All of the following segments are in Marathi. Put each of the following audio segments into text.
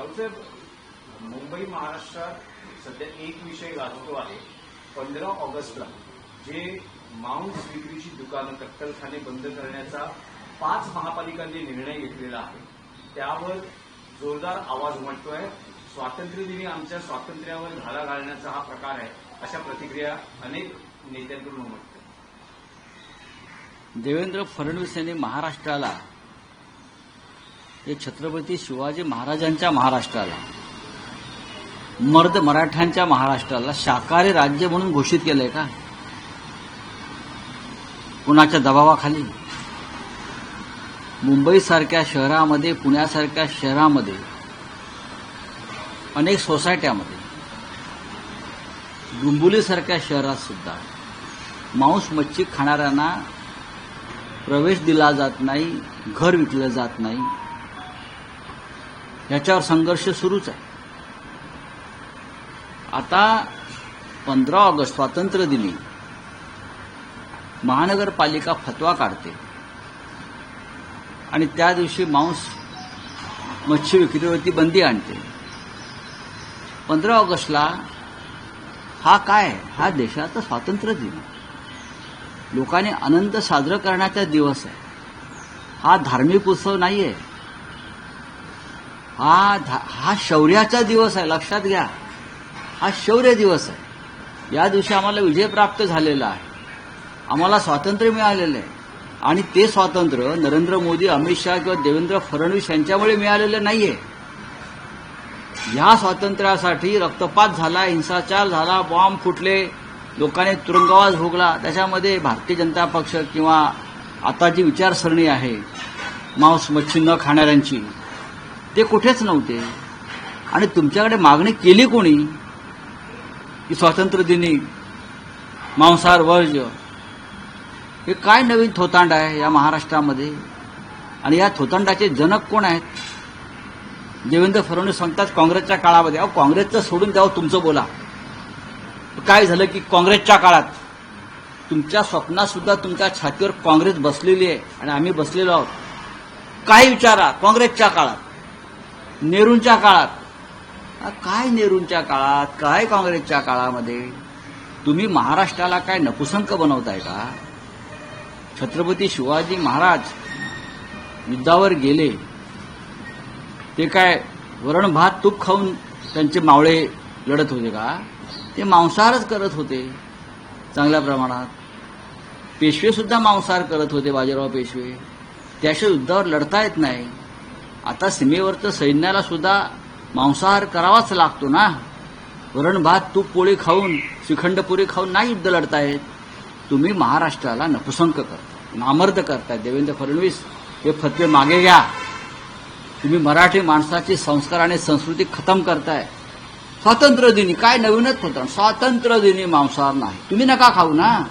राऊसाहेब, मुंबई महाराष्ट्रात सध्या एक विषय गाजतो आहे. 15 ऑगस्टला जे मांस विक्रीची दुकानं, कत्तलखाने बंद करण्याचा 5 महापालिकांनी निर्णय घेतलेला आहे, त्यावर जोरदार आवाज उमटतोय. स्वातंत्र्यदिनी आमच्या स्वातंत्र्यावर घाला घालण्याचा हा प्रकार आहे, अशा प्रतिक्रिया अनेक नेत्यांकडून उमटतात. देवेंद्र फडणवीस यांनी महाराष्ट्राला, हे छत्रपती शिवाजी महाराजांच्या महाराष्ट्राला, मर्द मराठ्यांच्या महाराष्ट्राला शाकाहारी राज्य म्हणून घोषित केलंय का? कुणाच्या दबावाखाली? मुंबईसारख्या शहरामध्ये, पुण्यासारख्या शहरामध्ये, अनेक सोसायट्यामध्ये, डोंबिवलीसारख्या शहरात सुद्धा मांस मच्छी खाणाऱ्यांना प्रवेश दिला जात नाही, घर विकलं जात नाही. याच्यावर संघर्ष सुरूच आहे. आता 15 ऑगस्ट स्वातंत्र्य दिनी महानगरपालिका फतवा काढते आणि त्या दिवशी मांस मच्छी विक्रीवरती बंदी आणते. 15 ऑगस्टला हा काय? हा देशाचा स्वातंत्र्य दिन, लोकांनी आनंद साजरा करण्याचा दिवस आहे. हा धार्मिक उत्सव नाहीये, हा शौर्याचा दिवस आहे. लक्षात घ्या, हा शौर्य दिवस आहे. या दिवशी आम्हाला विजय प्राप्त झालेला आहे, आम्हाला स्वातंत्र्य मिळालेलं आहे. आणि ते स्वातंत्र्य नरेंद्र मोदी, अमित शहा किंवा देवेंद्र फडणवीस यांच्यामुळे मिळालेलं नाहीये. या स्वातंत्र्यासाठी रक्तपात झाला, हिंसाचार झाला, बॉम्ब फुटले, लोकांनी तुरुंगवास भोगला. त्याच्यामध्ये भारतीय जनता पक्ष किंवा आता जी विचारसरणी आहे मांस मच्छी न खाणाऱ्यांची, ते कुठेच नव्हते. आणि तुमच्याकडे मागणी केली कोणी की स्वातंत्र्य दिनी मांसाहार वर्ज्य? हे काय नवीन थोतांड आहे या महाराष्ट्रामध्ये? आणि या थोतांडाचे जनक कोण आहेत? देवेंद्र फडणवीस सांगतात काँग्रेसच्या काळामध्ये. अहो, काँग्रेसचं सोडून द्यावं, तुमचं बोला. काय झालं की काँग्रेसच्या काळात तुमच्या स्वप्नात सुद्धा तुमच्या छातीवर काँग्रेस बसलेली आहे आणि आम्ही बसलेलो आहोत. काय विचारा, काँग्रेसच्या काळात, नेहरूंच्या काळात, काय नेहरूंच्या काळात, काय काँग्रेसच्या काळामध्ये तुम्ही महाराष्ट्राला काय नपुसंक बनवताय का? छत्रपती शिवाजी महाराज युद्धावर गेले, ते काय वरण भात तूप खाऊन त्यांचे मावळे लढत होते का? ते मांसाहारच करत होते चांगल्या प्रमाणात. पेशवे सुद्धा मांसाहार करत होते, बाजीराव पेशवे. त्याशिवाय युद्धावर लढता येत नाही. आता सीमेवरचं सैन्याला सुद्धा मांसाहार करावाच लागतो ना. वरण भात तूप पोळी खाऊन, श्रीखंडपुरी खाऊन नाही युद्ध लढता येत. तुम्ही महाराष्ट्राला नपुसंक करताय, नामर्द करताय. देवेंद्र फडणवीस, हे फतवे मागे घ्या. तुम्ही मराठी माणसाची संस्कार आणि संस्कृती खतम करताय. स्वातंत्र्य दिनी काय नवीनच होतं, स्वातंत्र्य दिनी मांसाहार नाही. तुम्ही नका खाऊ ना.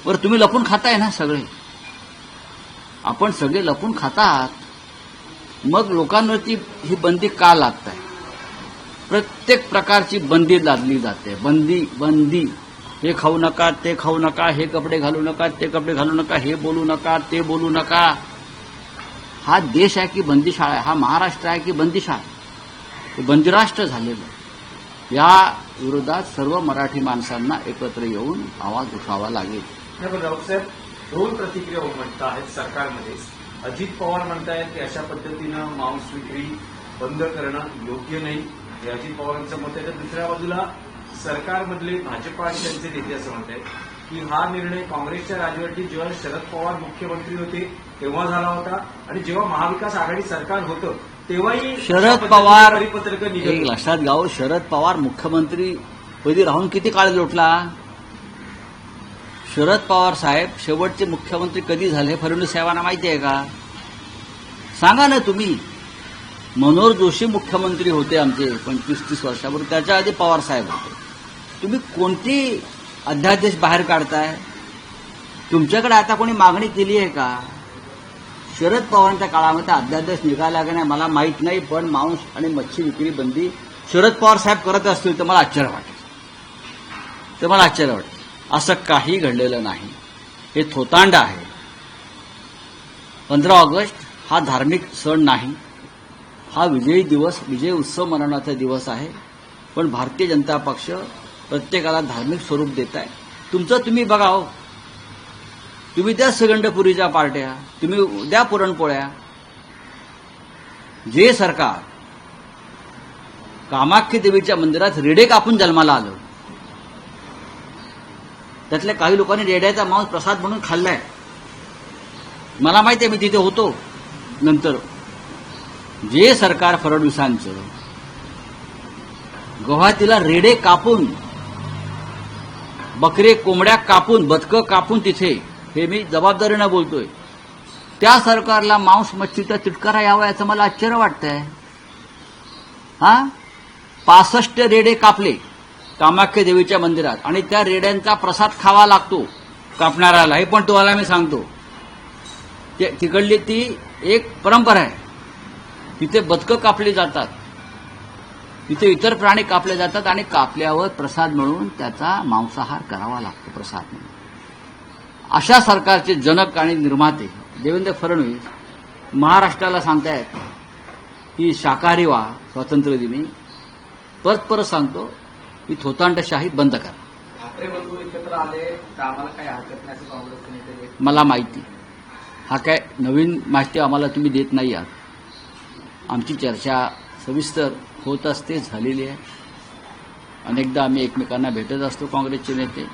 बरं, तुम्ही लपून खाताय ना सगळे, आपण सगळे लपून खातात. मग लोकांवरती ही बंदी का लागत आहे? प्रत्येक प्रकारची बंदी लादली जाते. बंदी. हे खाऊ नका, ते खाऊ नका, हे कपडे घालू नका, ते कपडे घालू नका, हे बोलू नका, ते बोलू नका. हा देश आहे की बंदिशाळा आहे? हा महाराष्ट्र आहे की बंदिशाळा? हे बंदिराष्ट्र झालेलं. या विरोधात सर्व मराठी माणसांना एकत्र येऊन आवाज उठवावा लागेल. राऊसाहेब, 2 प्रतिक्रिया उमटत आहेत सरकारमध्ये. अजित पवार म्हणतायत की अशा पद्धतीनं मांस विक्री बंद करणं योग्य नाही, हे अजित पवारांचं मत आहे. तर दुसऱ्या बाजूला सरकारमधले भाजपा आणि त्यांचे नेते असं म्हणत आहेत की हा निर्णय काँग्रेसच्या राजवटीत जेव्हा शरद पवार मुख्यमंत्री होते तेव्हा झाला होता, आणि जेव्हा महाविकास आघाडी सरकार होतं तेव्हाही शरद पवार, परिपत्रक एक लक्षात घ्यावं, शरद पवार मुख्यमंत्री पदी राहून किती काळ लोटला? शरद पवार साहेब शेवटचे मुख्यमंत्री कधी झाले फडणवीस साहेबांना माहिती आहे का? सांगा ना तुम्ही. मनोहर जोशी मुख्यमंत्री होते आमचे 25-30 वर्षापूर्वी, त्याच्या आधी पवार साहेब होते. तुम्ही कोणती अध्यादेश बाहेर काढताय? तुमच्याकडे आता कोणी मागणी केली आहे का? शरद पवारांच्या काळामध्ये अध्यादेश निघाला का नाही मला माहीत नाही, पण मांस आणि मच्छी विक्री बंदी शरद पवार साहेब करत असतील तर मला आश्चर्य वाटेल. असं काही घडलेलं नाही. हे थोतांड आहे. 15 ऑगस्ट हा धार्मिक सण नाही, हा विजयी दिवस, विजय उत्सव मनवण्याचा दिवस आहे. पण भारतीय जनता पक्ष प्रत्येकाला धार्मिक स्वरूप देत आहे. तुमचं तुम्ही बघा हो, तुम्ही द्या श्रीगंधपुरीच्या पार्ट्या, तुम्ही द्या पुरणपोळ्या. जे सरकार कामाख्या देवीच्या मंदिरात रेडे कापून जन्माला आलं, त्यातल्या काही लोकांनी रेड्याचा मांस प्रसाद म्हणून खाल्लाय. मला माहिती आहे, मी तिथे होतो. नंतर जे सरकार फडणवीसांचं गुवाहाटीला रेडे कापून, बकरे कोंबड्या कापून, बदकं कापून तिथे, हे मी जबाबदारीनं बोलतोय, त्या सरकारला मांस मच्छीचा तिटकारा यावा याचं मला आश्चर्य वाटतंय. 65 रेडे कापले कामाख्या देवीच्या मंदिरात आणि त्या रेड्यांचा प्रसाद खावा लागतो कापणाऱ्याला. हे पण तुम्हाला मी सांगतो, तिकडली ती एक परंपरा आहे. तिथे बदकं कापली जातात, तिथे इतर प्राणी कापले जातात आणि कापल्यावर प्रसाद म्हणून त्याचा मांसाहार करावा लागतो प्रसाद म्हणून. अशा सरकारचे जनक आणि निर्माते देवेंद्र फडणवीस महाराष्ट्राला सांगतायत की शाकाहारी व्हा स्वातंत्र्यदिनी. परत सांगतो की थोतांडशाही बंद करा. ठाकरे बंधू एकत्र आले तर आम्हाला काही हरकत नाही असं काँग्रेसचे नेते. मला माहिती, हा काय नवीन माहिती आम्हाला तुम्ही देत नाही आहात. आमची चर्चा सविस्तर होत असते, झालेली आहे. अनेकदा आम्ही एकमेकांना भेटत असतो काँग्रेसचे नेते.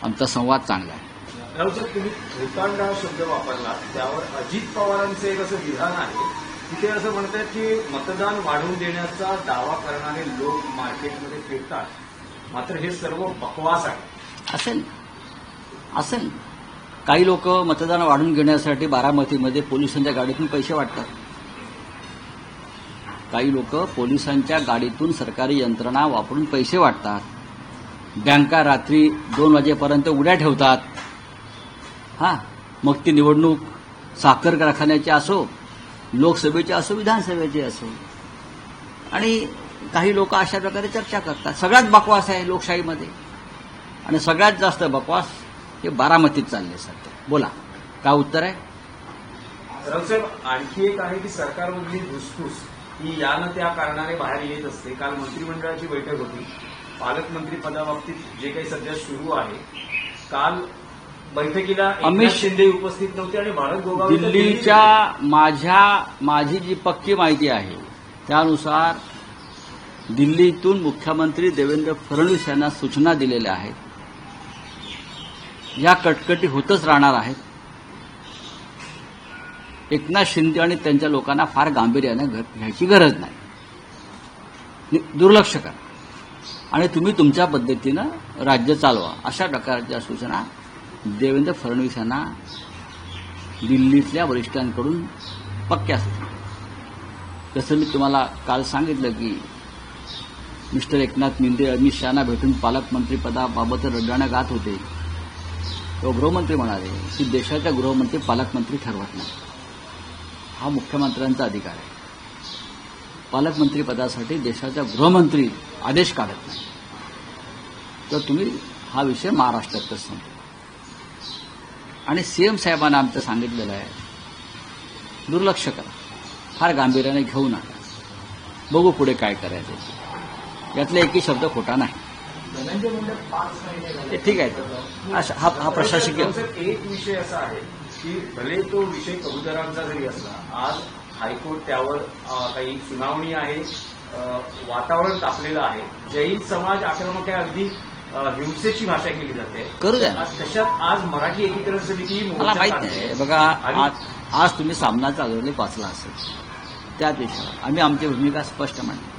आमचा संवाद चांगला आहे. राहुल साहेब, तुम्ही भूतांड हा शब्द वापरला, त्यावर अजित पवारांचं एक असं विधान आहे की ते असं म्हणतात की मतदान वाढवून देण्याचा दावा करणारे लोक मार्केटमध्ये फिरतात, मात्र हे सर्व बकवास आहे. असेल काही लोक मतदान वाढवून घेण्यासाठी बारामतीमध्ये पोलिसांच्या गाडीतून पैसे वाटतात. काही लोक पोलिसांच्या गाडीतून सरकारी यंत्रणा वापरून पैसे वाटतात. बँका रात्री 2 वाजेपर्यंत उड्या ठेवतात. मग ती निवडणूक साखर कारखान्याची असो, लोकसभेची असो, विधानसभेची असो. आणि काही लोक अशा प्रकारे चर्चा करतात. सगळ्यात बकवास आहे लोकशाहीमध्ये, आणि सगळ्यात जास्त बकवास हे बारामतीत चालले सध्या. बोला, काय उत्तर आहे? राहुल साहेब, आणखी एक आहे की सरकारमधली धुसफूस ही यानं त्या कारणाने बाहेर येत असते. काल मंत्रिमंडळाची बैठक होती, पालकमंत्री पदाबाबतीत जे काही सध्या सुरू आहे. काल बैठकीला एकनाथ शिंदे उपस्थित नव्हते आणि भारत गोगावले दिल्लीच्या माझी जी पक्की माहिती आहे त्यानुसार दिल्लीतून मुख्यमंत्री देवेंद्र फडणवीस यांना सूचना दिलेल्या आहेत. या कटकटी होतच राहणार आहेत. एकनाथ शिंदे आणि त्यांच्या लोकांना फार गांभीर्याने घ्यायची गरज नाही. दुर्लक्ष करा आणि तुम्ही तुमच्या पद्धतीनं राज्य चालवा, अशा प्रकारच्या सूचना देवेंद्र फडणवीस यांना दिल्लीतल्या वरिष्ठांकडून पक्क्या सूचना. जसं मी तुम्हाला काल सांगितलं की मिस्टर एकनाथ शिंदे अमित शहाना भेटून पालकमंत्री पदाबाबत रडगाणं गात होते. तो गृहमंत्री म्हणाले की देशाच्या गृहमंत्री पालकमंत्री ठरवत नाही. हा मुख्यमंत्र्यांचा अधिकार आहे. पालकमंत्री पदासाठी देशाचा गृहमंत्री आदेश काढत नाही. तर तुम्ही हा विषय महाराष्ट्रातच सांगतो. आणि सीएम साहेबांना आमचं सांगितलेलं आहे, दुर्लक्ष करा, फार गांभीर्याने घेऊ नका, बघू पुढे काय करायचं. यातला एकही शब्द खोटा नाही. धनंजय मुंडे 5 महिने झाले. ते ठीक आहे. हा प्रशासकीय एक विषय असा आहे की भले तो विषय कबुतरांचा जरी असला, आज हायकोर्ट त्यावर काही सुनावणी आहे, वातावरण तापलेलं आहे. जैन समाज आक्रमक आहे, अगदी हिंसेची भाषा केली जाते. करू द्या. तशात आज मराठी एकीकरण समिती मला माहित नाही. बघा, आज तुम्ही सामना चालवले वाचला असेल, त्याच विषयावर आम्ही आमची भूमिका स्पष्ट मांडली.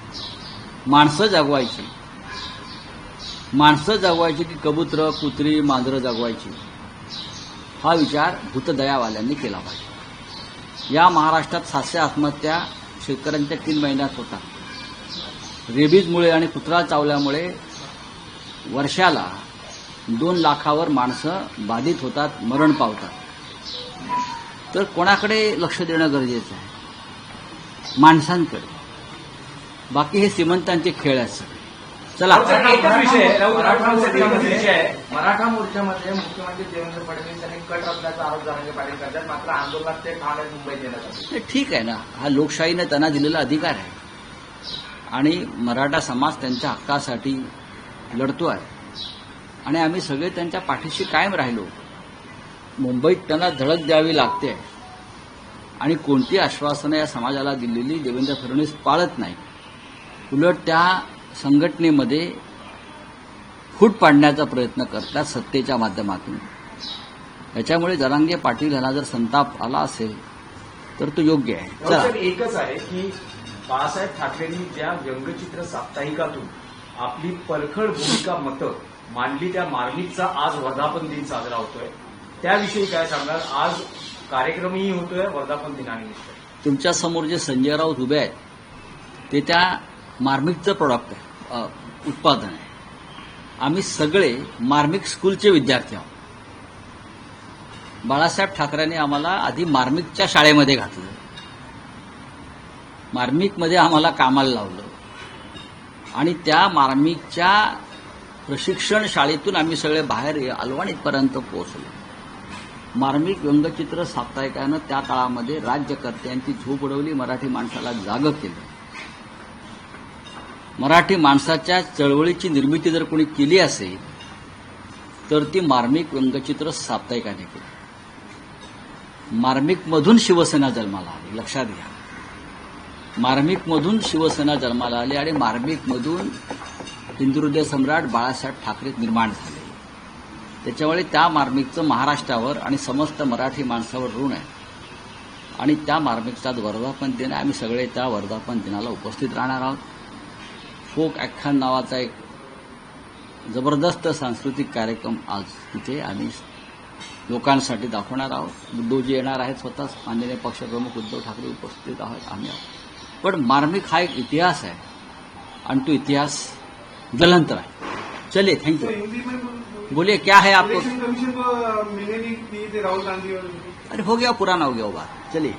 माणसं जगवायची की कबूतर, कुत्री, मांजरं जगवायची, हा विचार भूतदयावाल्यांनी केला पाहिजे. या महाराष्ट्रात 700 आत्महत्या शेतकऱ्यांच्या 3 महिन्यात होतात. रेबीजमुळे आणि कुत्रा चावल्यामुळे वर्षाला 2 लाखावर माणसं बाधित होतात, मरण पावतात. तर कोणाकडे लक्ष देणं गरजेचं आहे? माणसांकडे. बाकी हे श्रीमंतांचे खेळ आहेत सगळे. चला एकच विषय आहे, राहुल गांधीचा एकच विषय आहे. मराठा मोर्चामध्ये मुख्यमंत्री देवेंद्र फडणवीस यांनी कट रचल्याचा आरोप जरांगे पाटील करतात. मात्र आंदोलनात ते ठाणे मुंबईत येण्यात आले. हे ठीक आहे ना, हा लोकशाहीने त्यांना दिलेला अधिकार आहे आणि मराठा समाज त्यांच्या हक्कासाठी लढतो आहे आणि आम्ही सगळे त्यांच्या पाठीशी कायम राहिलो. मुंबईत त्यांना धडक द्यावी लागते आणि कोणती आश्वासनं या समाजाला दिलेली देवेंद्र फडणवीस पाळत नाही. उलट त्या संघटनेमध्ये फूट पाडण्याचा प्रयत्न करतात सत्तेच्या माध्यमातून. याच्यामुळे जरांगे पाटील यांना जर संताप आला असेल तर तो योग्य आहे. चला राहुल साहेब, एकच आहे की बाळासाहेब ठाकरेंनी ज्या व्यंगचित्र साप्ताहिकातून आपली परखड भूमिका मतं मांडली, त्या मार्मिकचा आज वर्धापन दिन साजरा होतोय. त्याविषयी काय सांगाल? आज कार्यक्रमही होतोय वर्धापन दिनानिमित्त. तुमच्या समोर जे संजय राऊत उभे आहेत ते त्या मार्मिकचं प्रॉडक्ट आहे, उत्पादन आहे. आम्ही सगळे मार्मिक स्कूलचे विद्यार्थी आहोत. बाळासाहेब ठाकरेंनी आम्हाला आधी मार्मिकच्या शाळेमध्ये घातलं, मार्मिकमध्ये आम्हाला कामाला लावलं आणि त्या मार्मिकच्या प्रशिक्षण शाळेतून आम्ही सगळे बाहेर अलवाणीपर्यंत पोहोचलो. मार्मिक व्यंगचित्र साप्ताहिकानं त्या काळामध्ये राज्यकर्त्यांची झोप उडवली, मराठी माणसाला जागं केलं. मराठी माणसाच्या चळवळीची निर्मिती जर कोणी केली असेल तर ती मार्मिक व्यंगचित्र साप्ताहिकाने केली. मार्मिकमधून शिवसेना जन्माला आली, लक्षात घ्या. मार्मिकमधून शिवसेना जन्माला आली आणि मार्मिकमधून हिंदुहृदय सम्राट बाळासाहेब ठाकरे निर्माण झाले. त्याच्यामुळे त्या मार्मिकचं महाराष्ट्रावर आणि समस्त मराठी माणसावर ऋण आहे आणि त्या मार्मिकचा वर्धापन दिन आहे. आम्ही सगळे त्या वर्धापन दिनाला उपस्थित राहणार आहोत. फोक आख्यान नावाचा एक जबरदस्त सांस्कृतिक कार्यक्रम आज तिथे आम्ही लोकांसाठी दाखवणार आहोत. उद्धवजी येणार आहेत, स्वतः माननीय पक्षप्रमुख उद्धव ठाकरे उपस्थित आहोत, आम्ही आहोत. पण मार्मिक हा एक इतिहास आहे आणि तो इतिहास ज्वलंत आहे. चलिए, थैंक यू. हिंदी में बोलिए, क्या है आपको? इलेक्शन कमीशन को मिलेगी थी राहुल गांधी और अरे हो गया, पुराना हो गया वो बात. चलिए.